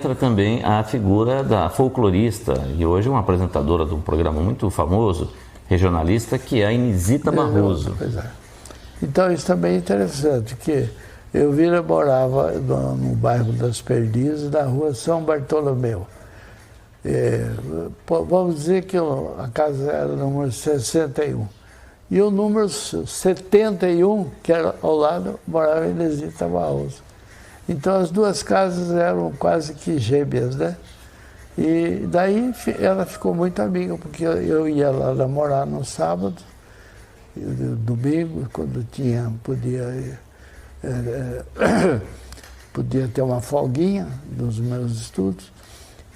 entra também a figura da folclorista e hoje uma apresentadora de um programa muito famoso, regionalista, que é a Inesita Barroso. Pois é. Então isso também é interessante, que Elvira morava no bairro das Perdizes, na rua São Bartolomeu. Vamos dizer que a casa era o número 61. E o número 71, que era ao lado, morava a Inesita Barroso. Então as duas casas eram quase que gêmeas, né? E daí ela ficou muito amiga, porque eu ia lá namorar no sábado, domingo, quando podia ter uma folguinha dos meus estudos,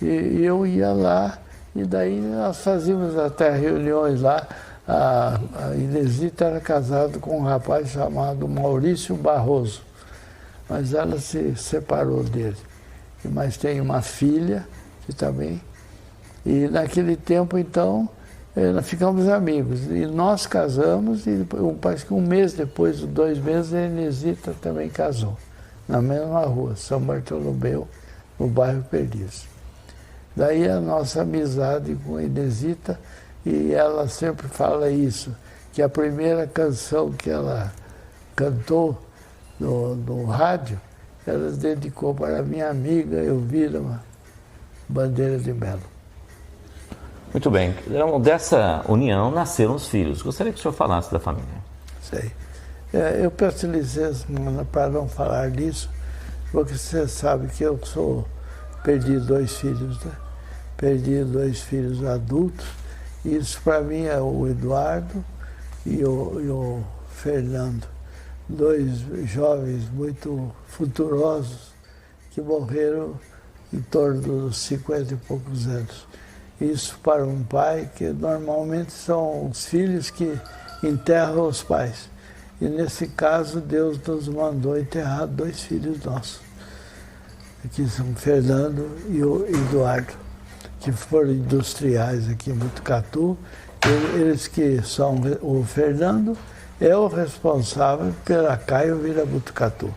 e eu ia lá, e daí nós fazíamos até reuniões lá. A Inesita era casada com um rapaz chamado Maurício Barroso, mas ela se separou dele. Mas tem uma filha que também. E naquele tempo, então, nós ficamos amigos. E nós casamos, e parece que um mês depois, 2 meses, a Inesita também casou, na mesma rua, São Bartolomeu, no bairro Perdiz. Daí a nossa amizade com a Inesita, e ela sempre fala isso, que a primeira canção que ela cantou no rádio, ela dedicou para a minha amiga Elvira Bandeira de Melo. Muito bem. Então, dessa união nasceram os filhos. Gostaria que o senhor falasse da família. Sei. Eu peço licença, Ana, para não falar disso, porque você sabe que eu perdi 2 filhos, né? Perdi 2 filhos adultos. Isso para mim é o Eduardo e o Fernando. 2 jovens muito futurosos que morreram em torno dos 50 e poucos anos. Isso para um pai, que normalmente são os filhos que enterram os pais. E nesse caso, Deus nos mandou enterrar 2 filhos nossos, que são o Fernando e o Eduardo, que foram industriais aqui em Botucatu. Eles que são, o Fernando é o responsável pela Caio Vira Botucatu.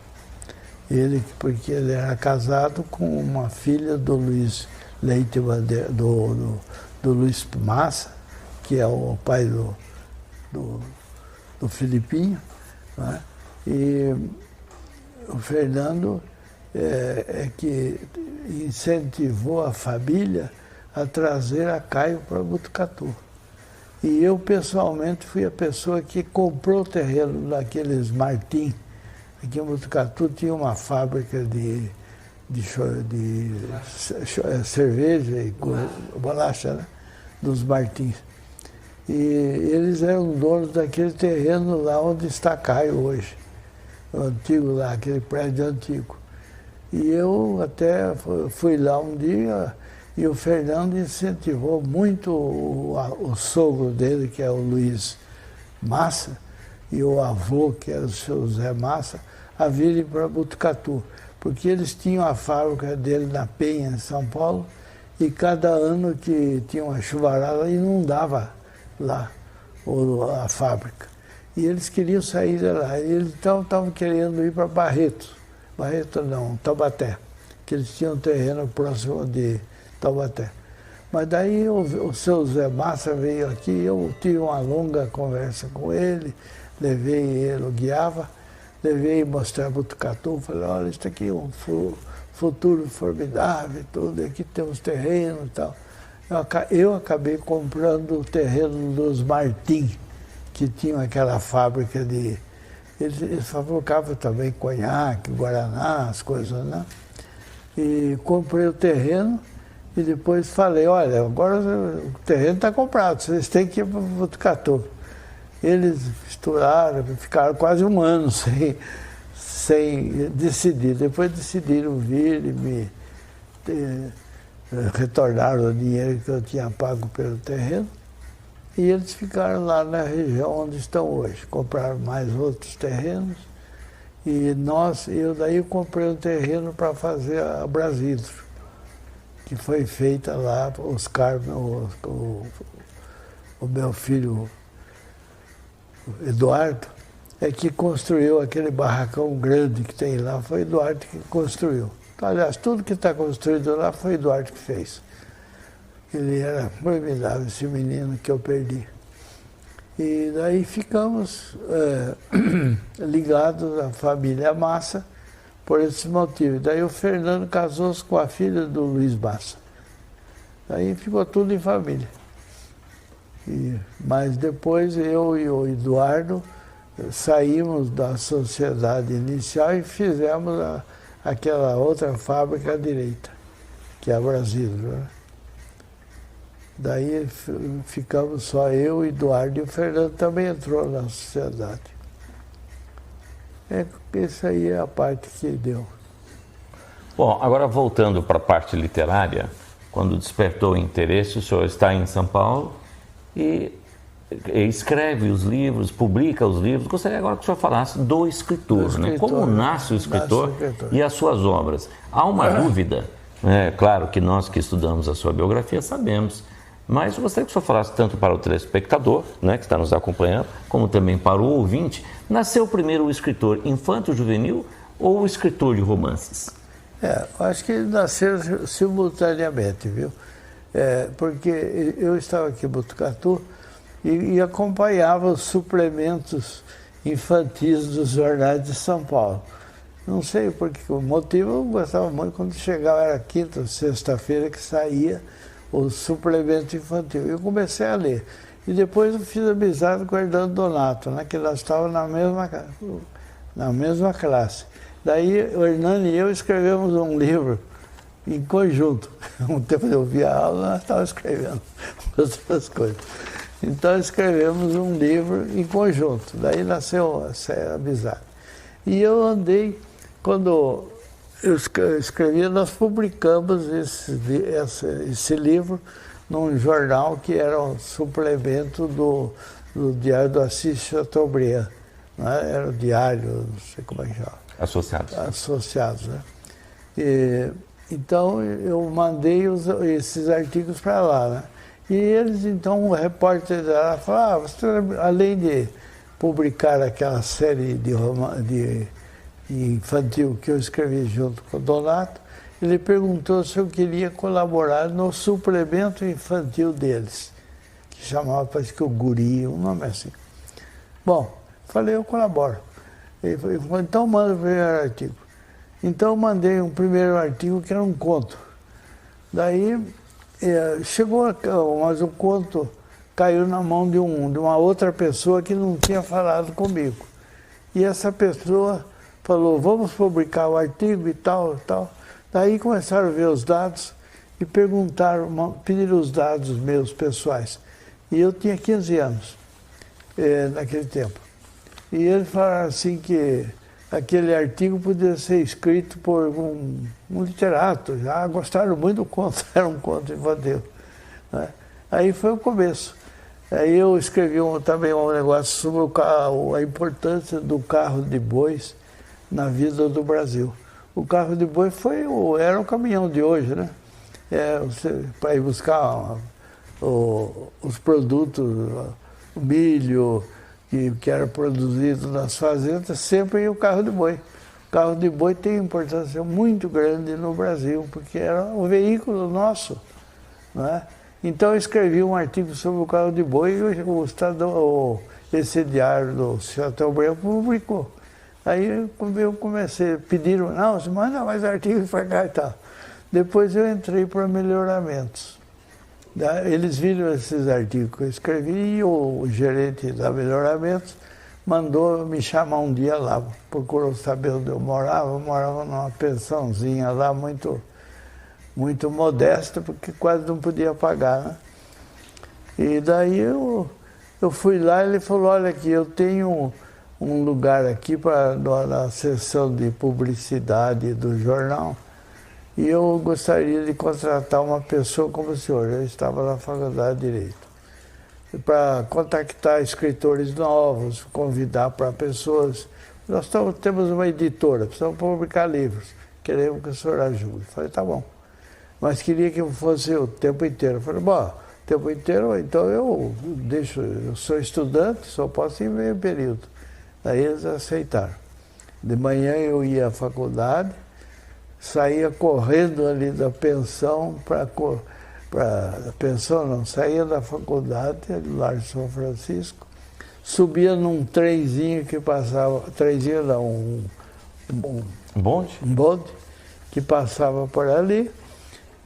Porque ele era casado com uma filha do Luiz Leite Bandeira, do Luiz Massa, que é o pai do Filipinho, né? E o Fernando é que incentivou a família a trazer a Caio para Botucatu. E eu, pessoalmente, fui a pessoa que comprou o terreno daqueles Martim. Aqui em Botucatu tinha uma fábrica de cerveja e bolacha, né? Dos Martins. E eles eram donos daquele terreno lá onde está Caio hoje. O antigo lá, aquele prédio antigo. E eu até fui lá um dia. E o Fernando incentivou muito o sogro dele, que é o Luiz Massa, e o avô, que era o seu Zé Massa, a virem para Botucatu. Porque eles tinham a fábrica dele na Penha, em São Paulo, e cada ano que tinha uma chuvarada, inundava lá a fábrica. E eles queriam sair de lá. E eles então estavam querendo ir para Barretos. Barretos não, Taubaté, que eles tinham um terreno próximo de Taubaté. Mas daí o seu Zé Massa veio aqui, eu tive uma longa conversa com ele, levei ele, eu guiava, levei mostrar Botucatu, falei, olha, isso aqui é um futuro formidável, tudo, aqui tem uns terrenos e tal. Eu acabei comprando o terreno dos Martim, que tinham aquela fábrica de... Eles fabricavam também conhaque, guaraná, as coisas, né? E comprei o terreno. E depois falei, olha, agora o terreno está comprado, vocês têm que ir para Botucatu. Eles misturaram, ficaram quase um ano sem decidir. Depois decidiram vir e me retornaram o dinheiro que eu tinha pago pelo terreno. E eles ficaram lá na região onde estão hoje. Compraram mais outros terrenos. E eu daí comprei um terreno para fazer a Brasília, que foi feita lá, o meu filho Eduardo, é que construiu aquele barracão grande que tem lá, foi Eduardo que construiu. Aliás, tudo que está construído lá foi Eduardo que fez. Ele era formidável, esse menino que eu perdi. E daí ficamos ligados à família Massa por esse motivo. Daí o Fernando casou-se com a filha do Luiz Massa. Daí ficou tudo em família. Mas depois eu e o Eduardo saímos da sociedade inicial e fizemos aquela outra fábrica à direita, que é a Brasília. Né? Daí ficamos só eu, o Eduardo, e o Fernando também entrou na sociedade. Essa aí é a parte que deu. Bom, agora voltando para a parte literária, quando despertou o interesse, o senhor está em São Paulo e escreve os livros, publica os livros. Gostaria agora que o senhor falasse do escritor, né? Como nasce o escritor e as suas obras. Há uma dúvida, claro que nós que estudamos a sua biografia sabemos, mas eu gostaria que o senhor falasse tanto para o telespectador, né, que está nos acompanhando, como também para o ouvinte. Nasceu primeiro o escritor infanto-juvenil ou o escritor de romances? Eu acho que nasceram simultaneamente, viu? Porque eu estava aqui em Botucatu e acompanhava os suplementos infantis dos jornais de São Paulo. Não sei porque o motivo, eu gostava muito quando chegava, era quinta, sexta-feira que saía o suplemento infantil. Eu comecei a ler. E depois eu fiz amizade com o Hernando Donato, né, que nós estávamos na mesma classe. Daí o Hernando e eu escrevemos um livro em conjunto. Um tempo eu via a aula, nós estávamos escrevendo outras coisas. Então escrevemos um livro em conjunto. Daí nasceu essa amizade. E eu andei, quando eu escrevia, nós publicamos esse livro num jornal que era um suplemento do Diário do Assis Chateaubriand. Né? Era o Diário, não sei como é que chama. Associados, né? Então eu mandei esses artigos para lá, né? E eles, então, o repórter lá falou, você, além de publicar aquela série de infantil que eu escrevi junto com o Donato, ele perguntou se eu queria colaborar no suplemento infantil deles, que chamava, parece que o Guri, um nome assim. Bom, falei, eu colaboro. Ele falou, então manda o primeiro artigo. Então eu mandei um primeiro artigo que era um conto. Daí chegou, mas o conto caiu na mão de uma outra pessoa que não tinha falado comigo. E essa pessoa falou, vamos publicar o artigo e tal, tal. Daí começaram a ver os dados e pediram os dados meus pessoais. E eu tinha 15 anos naquele tempo. E eles falaram assim que aquele artigo podia ser escrito por um literato. Já gostaram muito do conto, era um conto infantil. Né? Aí foi o começo. Aí eu escrevi também um negócio sobre a importância do carro de bois na vida do Brasil. O carro de boi era o caminhão de hoje, né? Para ir buscar os produtos, o milho que era produzido nas fazendas, sempre ia o carro de boi. O carro de boi tem importância muito grande no Brasil, porque era o veículo nosso, né? Então eu escrevi um artigo sobre o carro de boi e esse diário do Chateaubriand publicou. Aí eu comecei, pediram, não, você manda mais artigos para cá e tal. Depois eu entrei para melhoramentos. Eles viram esses artigos que eu escrevi e o gerente da Melhoramentos mandou me chamar um dia lá, procurou saber onde eu morava numa pensãozinha lá muito modesta, porque quase não podia pagar, né? E daí eu fui lá e ele falou, olha aqui, eu tenho um lugar aqui na seção de publicidade do jornal, e eu gostaria de contratar uma pessoa como o senhor. Eu estava na Faculdade de Direito. Para contactar escritores novos, convidar para pessoas. Nós temos uma editora, precisamos publicar livros. Queremos que o senhor ajude. Eu falei, tá bom. Mas queria que eu fosse o tempo inteiro. Eu falei, bom, o tempo inteiro, então eu sou estudante, só posso ir meio período. Daí eles aceitaram. De manhã eu ia à faculdade, saía correndo ali da pensão pensão não, saía da faculdade do Lar de São Francisco, subia num trenzinho que passava, trenzinho não, um bonde que passava por ali.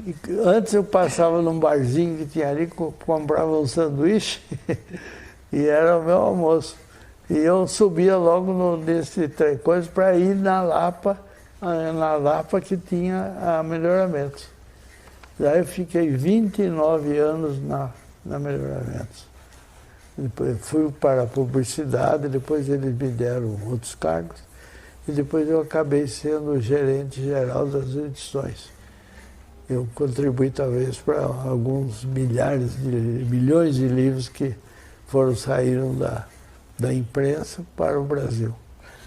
E antes eu passava num barzinho que tinha ali, comprava um sanduíche e era o meu almoço. E eu subia logo nesse trem coisa para ir na Lapa que tinha a Melhoramentos. Daí eu fiquei 29 anos na Melhoramentos. Depois fui para a publicidade, depois eles me deram outros cargos, e depois eu acabei sendo o gerente geral das edições. Eu contribuí talvez para alguns milhões de livros que saíram da imprensa para o Brasil.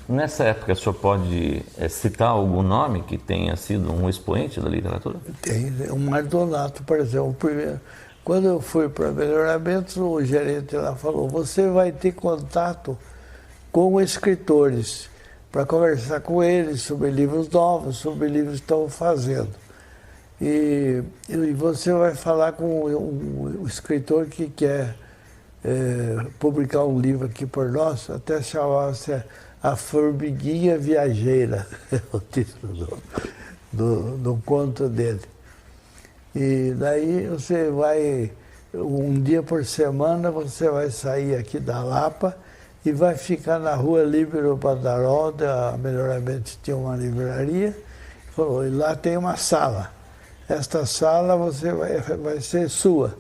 Nessa época, o senhor pode citar algum nome que tenha sido um expoente da literatura? Tem, o Mardonato, por exemplo. Quando eu fui para Melhoramentos, o gerente lá falou, você vai ter contato com escritores para conversar com eles sobre livros novos, sobre livros que estão fazendo. E você vai falar com o escritor que quer publicar um livro aqui por nós, até chamava-se A Formiguinha Viajeira, é o título do conto dele. E daí você vai, um dia por semana, você vai sair aqui da Lapa e vai ficar na rua Líbero Badaró, a Melhoramentos tinha uma livraria, falou, e lá tem uma sala. Esta sala vai ser sua.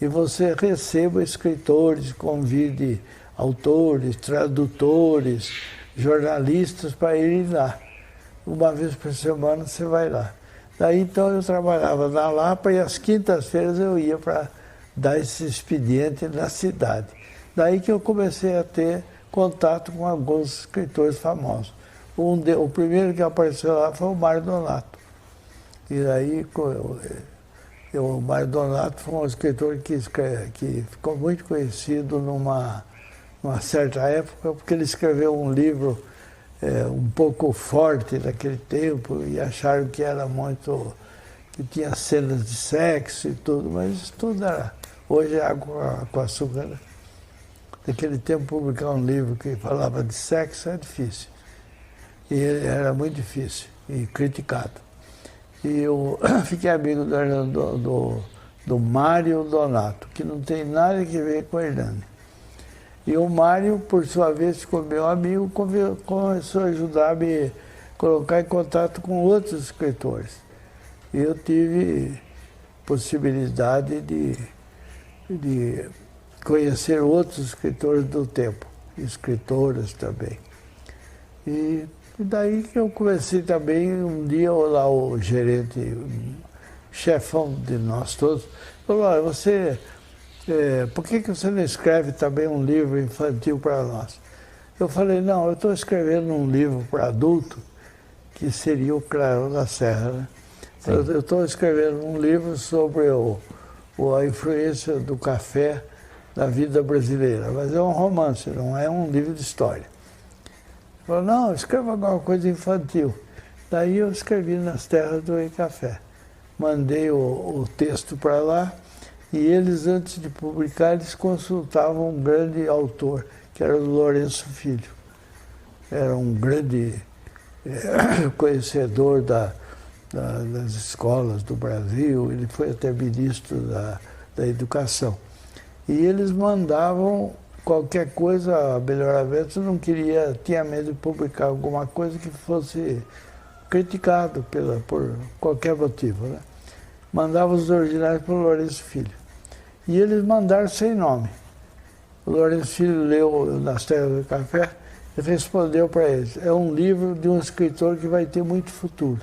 E você receba escritores, convide autores, tradutores, jornalistas para irem lá. Uma vez por semana você vai lá. Daí então eu trabalhava na Lapa e às quintas-feiras eu ia para dar esse expediente na cidade. Daí que eu comecei a ter contato com alguns escritores famosos. O primeiro que apareceu lá foi o Mardonato. E daí o Mardonato foi um escritor que ficou muito conhecido numa certa época, porque ele escreveu um livro um pouco forte naquele tempo e acharam que era que tinha cenas de sexo e tudo, mas isso tudo era, hoje é água com açúcar. Né? Naquele tempo publicar um livro que falava de sexo é difícil. E ele era muito difícil e criticado. E eu fiquei amigo do Mário Donato, que não tem nada que ver com o Hernani. E o Mário, por sua vez, ficou meu amigo, começou a ajudar a me colocar em contato com outros escritores. E eu tive possibilidade de conhecer outros escritores do tempo, escritoras também. E daí que eu comecei também, um dia lá o gerente, chefão de nós todos, falou, olha, por que você não escreve também um livro infantil para nós? Eu falei, não, eu estou escrevendo um livro para adulto, que seria o Clarão da Serra. Né? Eu estou escrevendo um livro sobre a influência do café na vida brasileira, mas é um romance, não é um livro de história. Ele falou, não, escreva alguma coisa infantil. Daí eu escrevi Nas Terras do Café. Mandei o texto para lá e eles, antes de publicar, eles consultavam um grande autor, que era o Lourenço Filho. Era um grande conhecedor das escolas do Brasil, ele foi até ministro da Educação. E eles mandavam qualquer coisa, a Melhoramentos não queria, tinha medo de publicar alguma coisa que fosse criticado por qualquer motivo. Né? Mandava os originais para o Lourenço Filho. E eles mandaram sem nome. O Lourenço Filho leu Nas Terras do Café e respondeu para eles, é um livro de um escritor que vai ter muito futuro.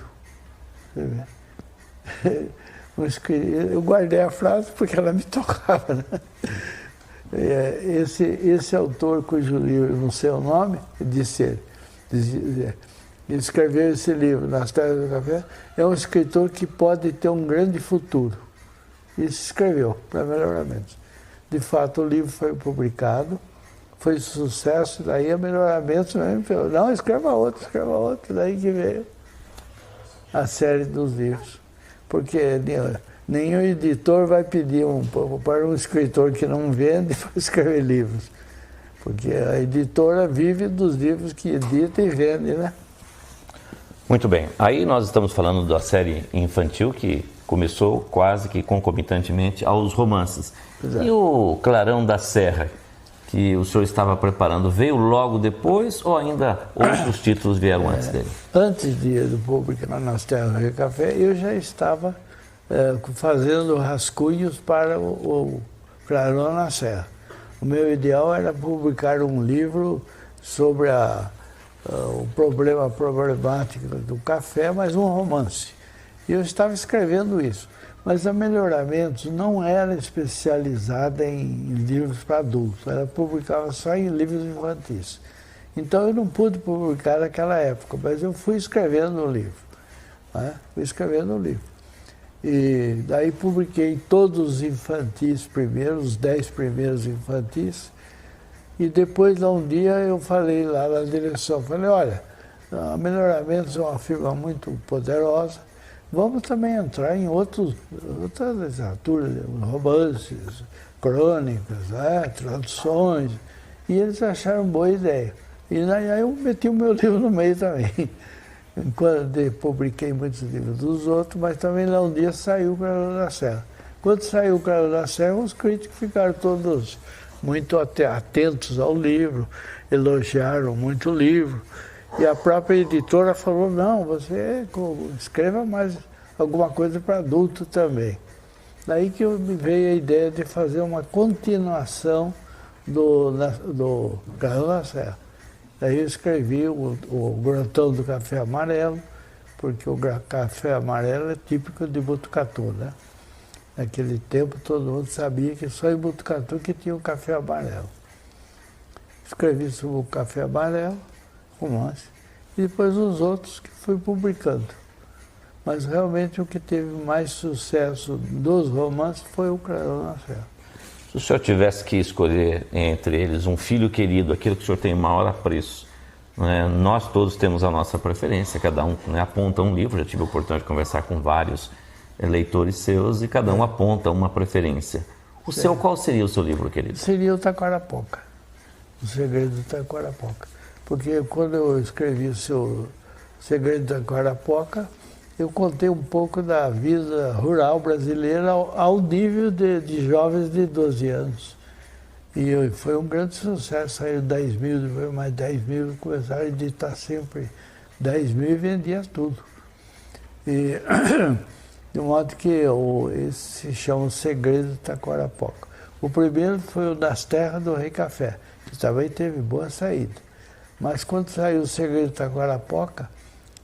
Eu guardei a frase porque ela me tocava. Né? Esse autor, cujo livro não sei o nome, ele escreveu esse livro, Nas Terras do Café, é um escritor que pode ter um grande futuro. E se escreveu para Melhoramentos. De fato, o livro foi publicado, foi sucesso, daí a Melhoramentos mesmo falou, não, escreva outro, daí que veio. a série dos livros, porque nenhum editor vai pedir para um escritor que não vende para escrever livros, porque a editora vive dos livros que edita e vende, né? Muito bem. Aí nós estamos falando da série infantil que começou quase que concomitantemente aos romances. Exato. E o Clarão da Serra, que o senhor estava preparando, veio logo depois ou ainda outros títulos vieram antes dele? Antes de publicar Nas Terras do Rei Café, eu já estava fazendo rascunhos para o Clarão da Serra. O meu ideal era publicar um livro sobre a problemática do café, mas um romance. E eu estava escrevendo isso. Mas a Melhoramentos não era especializada em livros para adultos, ela publicava só em livros infantis. Então eu não pude publicar naquela época, mas eu fui escrevendo o livro. Né? Fui escrevendo o livro. E daí publiquei todos os infantis primeiros, os 10 primeiros infantis. E depois, um dia, eu falei lá na direção, falei, olha, a Melhoramentos é uma firma muito poderosa, vamos também entrar em outras literaturas, romances, crônicas, traduções, e eles acharam boa ideia. E aí eu meti o meu livro no meio também. Enquanto publiquei muitos livros dos outros, mas também lá um dia saiu o Clarão da Serra. Quando saiu o Clarão da Serra, os críticos ficaram todos muito atentos ao livro, elogiaram muito o livro. E a própria editora falou, não, você escreva mais alguma coisa para adulto também. Daí que me veio a ideia de fazer uma continuação do Clarão da Serra. Daí eu escrevi o Grotão do Café Amarelo, porque o café amarelo é típico de Botucatu, né? Naquele tempo todo mundo sabia que só em Botucatu que tinha o café amarelo. Escrevi sobre o café amarelo, romance, e depois os outros que fui publicando. Mas realmente o que teve mais sucesso dos romances foi o Clarão da Serra. Se o senhor tivesse que escolher entre eles um filho querido, aquilo que o senhor tem maior apreço, né? Nós todos temos a nossa preferência, cada um, né, aponta um livro, já tive a oportunidade de conversar com vários leitores seus e cada um aponta uma preferência. O seu, qual seria o seu livro querido? Seria o Taquarapoca, O Segredo do Taquarapoca. Porque quando eu escrevi o Segredo do Taquarapoca, eu contei um pouco da vida rural brasileira ao nível de jovens de 12 anos. E foi um grande sucesso, saiu 10 mil, depois mais 10 mil, começaram a editar sempre 10 mil e vendia tudo. E, de modo que esse se chama O Segredo do Taquarapoca. O primeiro foi o Nas Terras do Rei Café, que também teve boa saída. Mas quando saiu O Segredo do Taquarapoca,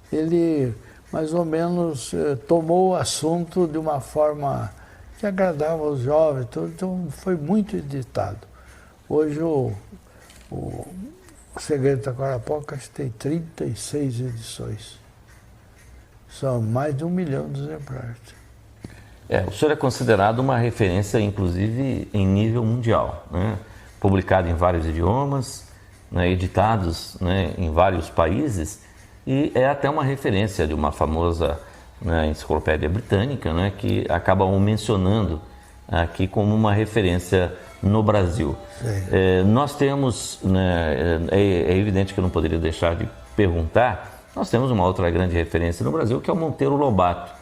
ele mais ou menos tomou o assunto de uma forma que agradava aos jovens, então foi muito editado. Hoje o Segredo do Taquarapoca tem 36 edições. São mais de 1 milhão de exemplares. O senhor é considerado uma referência, inclusive, em nível mundial, né? Publicado em vários idiomas, né? Editados, né, em vários países, e é até uma referência de uma famosa, né, enciclopédia britânica, né, que acaba o mencionando aqui como uma referência no Brasil. Nós temos, né, é evidente que eu não poderia deixar de perguntar, nós temos uma outra grande referência no Brasil, que é o Monteiro Lobato,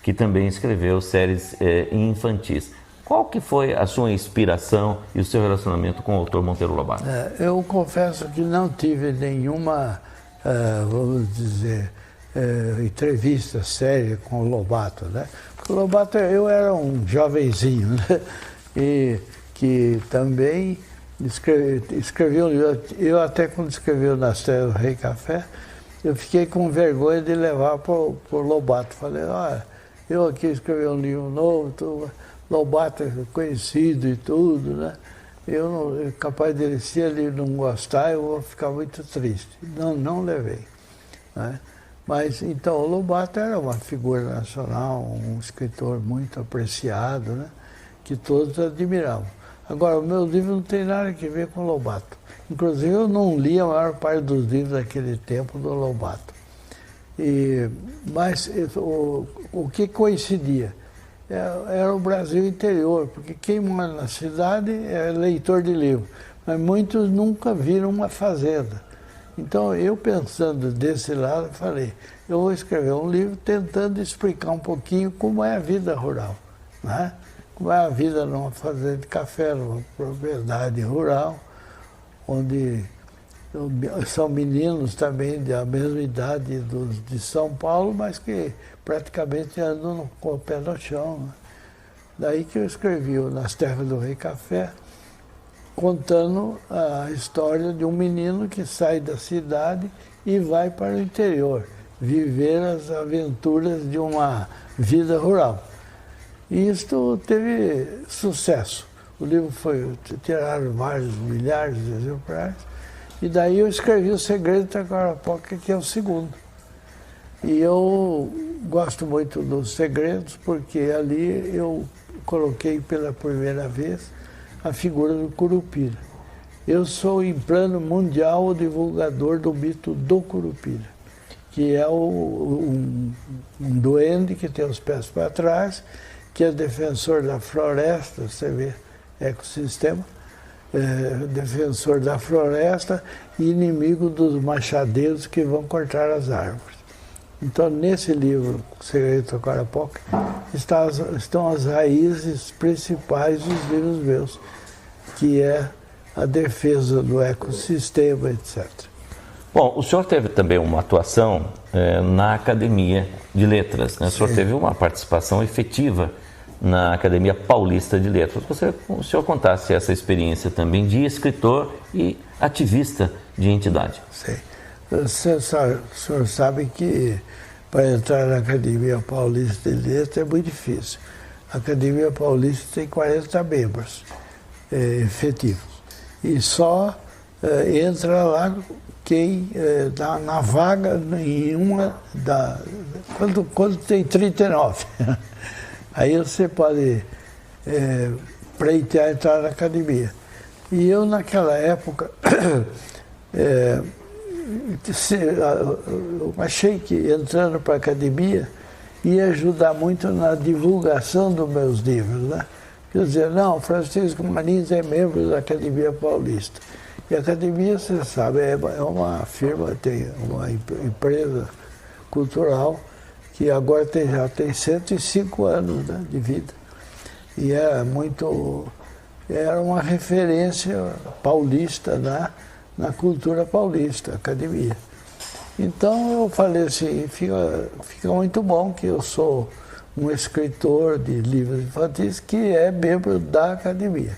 que também escreveu séries infantis. Qual que foi a sua inspiração e o seu relacionamento com o autor Monteiro Lobato? Eu confesso que não tive nenhuma, vamos dizer, entrevista séria com o Lobato, né? Porque o Lobato, eu era um jovenzinho, né? E que também escreveu, eu até quando escreveu Nas Terras do Rei Café, eu fiquei com vergonha de levar para o Lobato. Falei, olha, eu aqui escrevi um livro novo, Lobato é conhecido e tudo, né? Eu capaz dele, se ele não gostar, eu vou ficar muito triste. Não levei. Né? Mas então o Lobato era uma figura nacional, um escritor muito apreciado, né? Que todos admiravam. Agora, o meu livro não tem nada a ver com o Lobato. Inclusive, eu não li a maior parte dos livros daquele tempo do Lobato. Mas o que coincidia? Era o Brasil interior, porque quem mora na cidade é leitor de livro, mas muitos nunca viram uma fazenda. Então, eu pensando desse lado, falei, eu vou escrever um livro tentando explicar um pouquinho como é a vida rural, né? Como é a vida numa fazenda de café, numa propriedade rural, onde são meninos também da mesma idade de São Paulo, mas que praticamente andam com o pé no chão, né? Daí que eu escrevi o Nas Terras do Rei Café, contando a história de um menino que sai da cidade e vai para o interior, viver as aventuras de uma vida rural. E isto teve sucesso. O livro tiraram vários milhares de exemplares, e daí eu escrevi O Segredo da Taquarapoca, que é o segundo. E eu gosto muito dos segredos, porque ali eu coloquei pela primeira vez a figura do Curupira. Eu sou, em plano mundial, o divulgador do mito do Curupira, que é um duende que tem os pés para trás, que é defensor da floresta, você vê, ecossistema, defensor da floresta e inimigo dos machadeiros que vão cortar as árvores. Então, nesse livro, O Segredo do Taquarapoca, estão as raízes principais dos livros meus, que é a defesa do ecossistema, etc. Bom, o senhor teve também uma atuação na Academia de Letras, né? O senhor teve uma participação efetiva na Academia Paulista de Letras. O senhor contasse essa experiência também de escritor e ativista de entidade. Sim. O senhor sabe que para entrar na Academia Paulista de Letras é muito difícil. A Academia Paulista tem 40 membros efetivos. E só entra lá quem dá na vaga em quando tem 39. Aí você pode pleitear entrar na academia. E eu, naquela época, eu achei que entrando para a academia ia ajudar muito na divulgação dos meus livros, né? Quer dizer, não, Francisco Marins é membro da Academia Paulista. E a academia, você sabe, é uma firma, tem uma empresa cultural que agora já tem 105 anos, né, de vida. E era uma referência paulista na cultura paulista, a academia. Então eu falei assim, fica muito bom que eu sou um escritor de livros infantis que é membro da academia.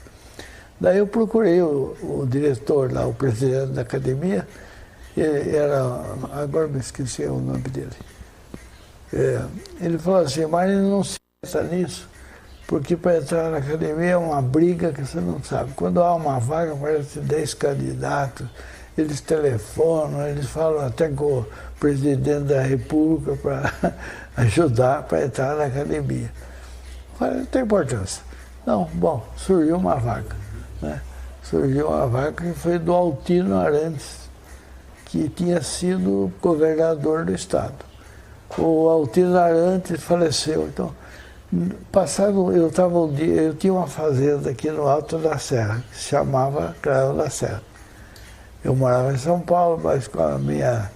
Daí eu procurei o diretor lá, o presidente da academia, agora me esqueci o nome dele. Ele falou assim, mas ele não se pensa nisso, porque para entrar na academia é uma briga que você não sabe. Quando há uma vaga, aparece 10 candidatos, eles telefonam, eles falam até com o presidente da República para ajudar para entrar na academia. Falei, não tem importância. Não, bom, surgiu uma vaga, né? Surgiu uma vaga que foi do Altino Arantes, que tinha sido governador do estado. O Altino Arantes faleceu, então, eu tinha uma fazenda aqui no Alto da Serra, que se chamava Cravo da Serra. Eu morava em São Paulo, mas com a minha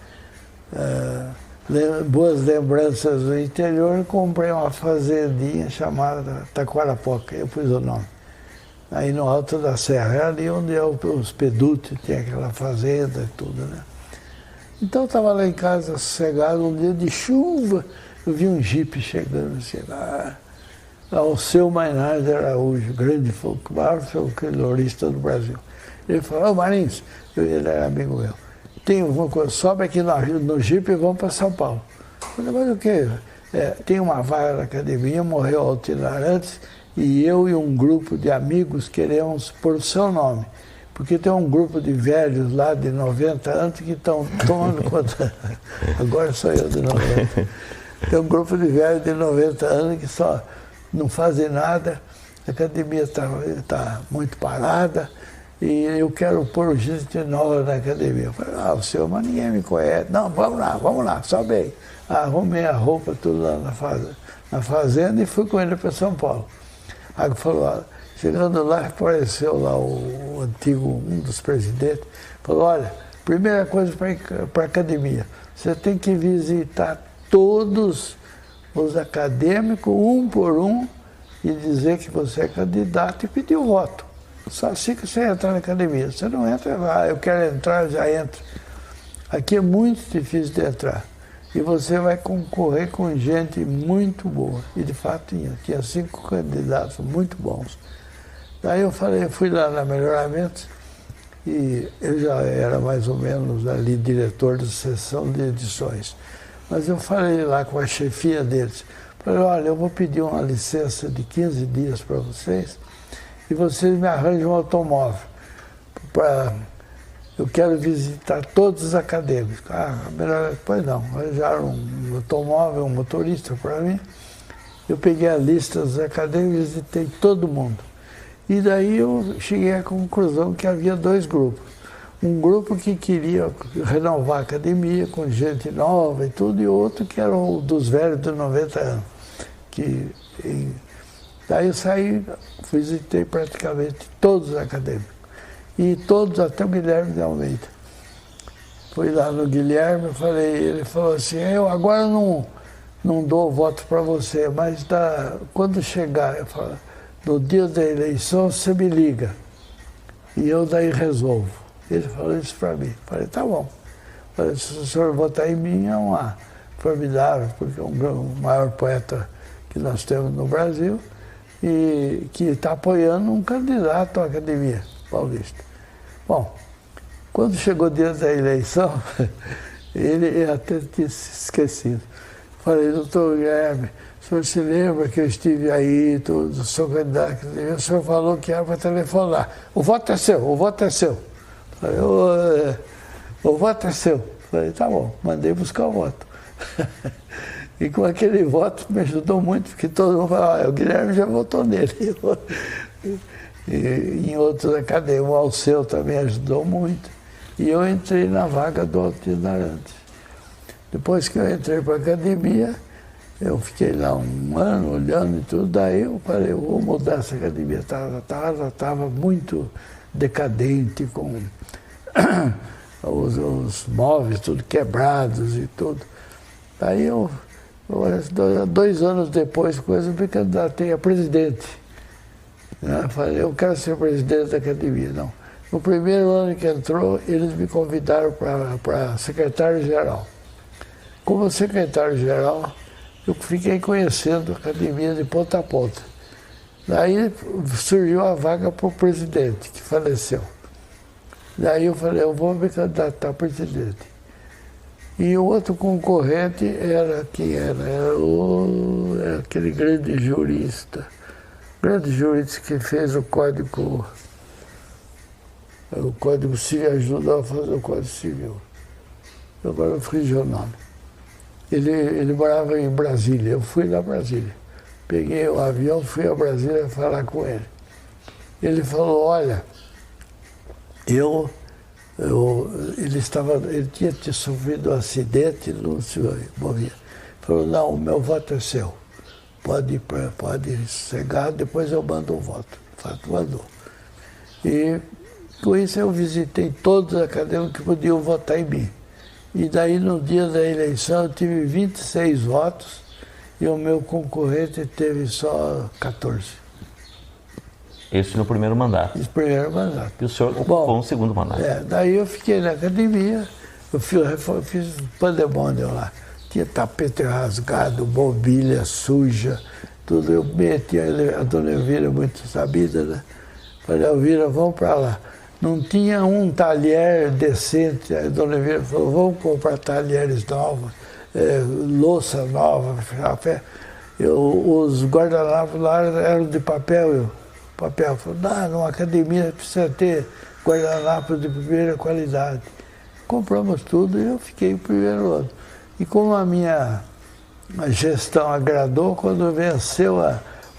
boas lembranças do interior, eu comprei uma fazendinha chamada Taquarapoca, eu pus o nome. Aí no Alto da Serra, era ali onde os Peduti tinha aquela fazenda e tudo, né? Então eu estava lá em casa, sossegado, um dia de chuva, eu vi um jipe chegando assim, o seu Mainardi Araújo, grande maior folclorista do Brasil. Ele falou, Marins, ele era amigo meu, tem alguma coisa, sobe aqui no jipe e vamos para São Paulo. Eu falei, mas o quê? Tem uma vaga na academia, morreu Altino Arantes, e eu e um grupo de amigos queremos pôr o seu nome. Porque tem um grupo de velhos lá de 90 anos que estão tomando conta. Agora sou eu de 90. Tem um grupo de velhos de 90 anos que só não fazem nada, a academia está muito parada, e eu quero pôr gente nova na academia. Eu falei, o senhor, mas ninguém me conhece. Não, vamos lá, sobe aí. Arrumei a roupa tudo lá na fazenda e fui com ele para São Paulo. Aí ele falou, chegando lá, apareceu lá o antigo, um dos presidentes, falou, olha, primeira coisa para a academia, você tem que visitar todos os acadêmicos, um por um, e dizer que você é candidato e pedir o voto. Só assim que você entra na academia. Você não entra lá, eu quero entrar, já entra. Aqui é muito difícil de entrar. E você vai concorrer com gente muito boa. E de fato tinha 5 candidatos muito bons. Daí eu fui lá na Melhoramentos e eu já era mais ou menos ali diretor da seção de edições. Mas eu falei lá com a chefia deles. Falei, olha, eu vou pedir uma licença de 15 dias para vocês e vocês me arranjam um automóvel. Eu quero visitar todos os acadêmicos. Melhor, pois não, arranjaram um automóvel, um motorista para mim. Eu peguei a lista dos acadêmicos e visitei todo mundo. E daí eu cheguei à conclusão que havia 2 grupos. Um grupo que queria renovar a academia com gente nova e tudo, e outro que era o dos velhos de 90 anos. Daí eu saí, visitei praticamente todos os acadêmicos. E todos, até o Guilherme de Almeida. Fui lá no Guilherme, ele falou assim, eu agora não dou voto para você, mas quando chegar, eu falo, no dia da eleição você me liga. E eu daí resolvo. Ele falou isso para mim. Falei, tá bom. Falei, se o senhor votar em mim é uma formidável, porque é o maior poeta que nós temos no Brasil e que está apoiando um candidato à Academia Paulista. Bom, quando chegou o dia da eleição, ele até tinha se esquecido. Falei, doutor Guilherme, o senhor se lembra que eu estive aí, sou candidato, o senhor falou que era para telefonar. O voto é seu, o voto é seu. Falei, o voto é seu. Falei, tá bom, mandei buscar o voto. E com aquele voto me ajudou muito, porque todo mundo falava, o Guilherme já votou nele. E em outros acadêmicos, o Alceu também ajudou muito. E eu entrei na vaga do Altino Arantes. Depois que eu entrei para a academia, eu fiquei lá um ano olhando e tudo, daí eu falei, eu vou mudar essa academia. Estava muito decadente, com os móveis tudo quebrados e tudo. Daí 2 anos depois, eu me candidatei a presidente. Eu falei, eu quero ser presidente da academia. Não. No primeiro ano que entrou, eles me convidaram para secretário-geral. Como secretário-geral, eu fiquei conhecendo a academia de ponta a ponta. Daí surgiu a vaga para o presidente, que faleceu. Daí eu falei, eu vou me candidatar a presidente. E o outro concorrente era aquele grande jurista que fez o Código Civil, ajudou a fazer o Código Civil. Agora eu fugi o nome. Ele morava em Brasília, eu fui lá a Brasília. Peguei o avião, fui a Brasília falar com ele. Ele falou, olha, ele tinha sofrido um acidente, não se movia. Falou, não, o meu voto é seu. Pode cegar, depois eu mando o voto. De fato, mandou. E com isso eu visitei todos os acadêmicos que podiam votar em mim. E daí no dia da eleição eu tive 26 votos e o meu concorrente teve só 14. Esse no primeiro mandato. Esse primeiro mandato. E o senhor ocupou um segundo mandato. Daí eu fiquei na academia, eu fiz pandemônio lá. Tinha tapete rasgado, mobília suja, tudo. Eu meti a dona Elvira, muito sabida, né? Falei, Elvira, vamos para lá. Não tinha um talher decente. A dona Elvira falou, vamos comprar talheres novos, louça nova, café. Os guardanapos lá eram de papel. Falou, não, numa academia precisa ter guardanapo de primeira qualidade. Compramos tudo e eu fiquei o primeiro ano. E como a minha gestão agradou, quando venceu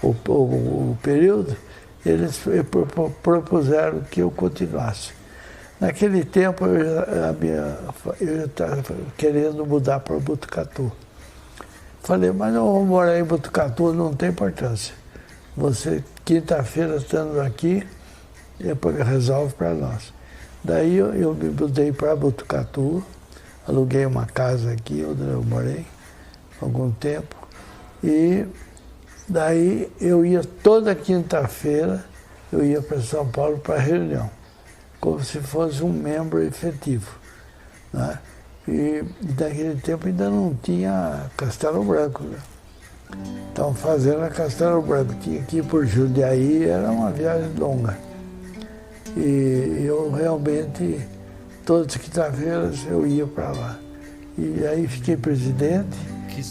o período, eles propuseram que eu continuasse. Naquele tempo eu estava querendo mudar para Botucatu. Falei, mas eu vou morar em Botucatu, não tem importância. Você, quinta-feira, estando aqui, resolve para nós. Daí eu me mudei para Botucatu, aluguei uma casa aqui, onde eu morei algum tempo, e daí eu ia toda quinta-feira, eu ia para São Paulo para reunião, como se fosse um membro efetivo, né? E naquele tempo ainda não tinha Castelo Branco, né? Estavam fazendo a Castelo Branco, tinha que ir por Jundiaí, era uma viagem longa. E eu realmente, todas as quinta-feiras eu ia para lá. E aí fiquei presidente,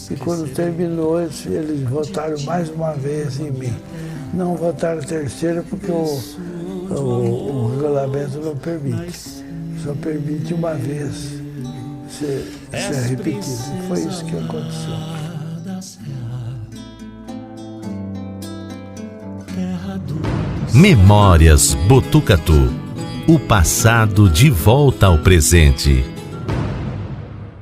e quando terminou, eles votaram mais uma vez em mim. Não votaram terceira porque o regulamento não permite. Só permite uma vez ser repetido. Foi isso que aconteceu. Memórias Botucatu. O passado de volta ao presente.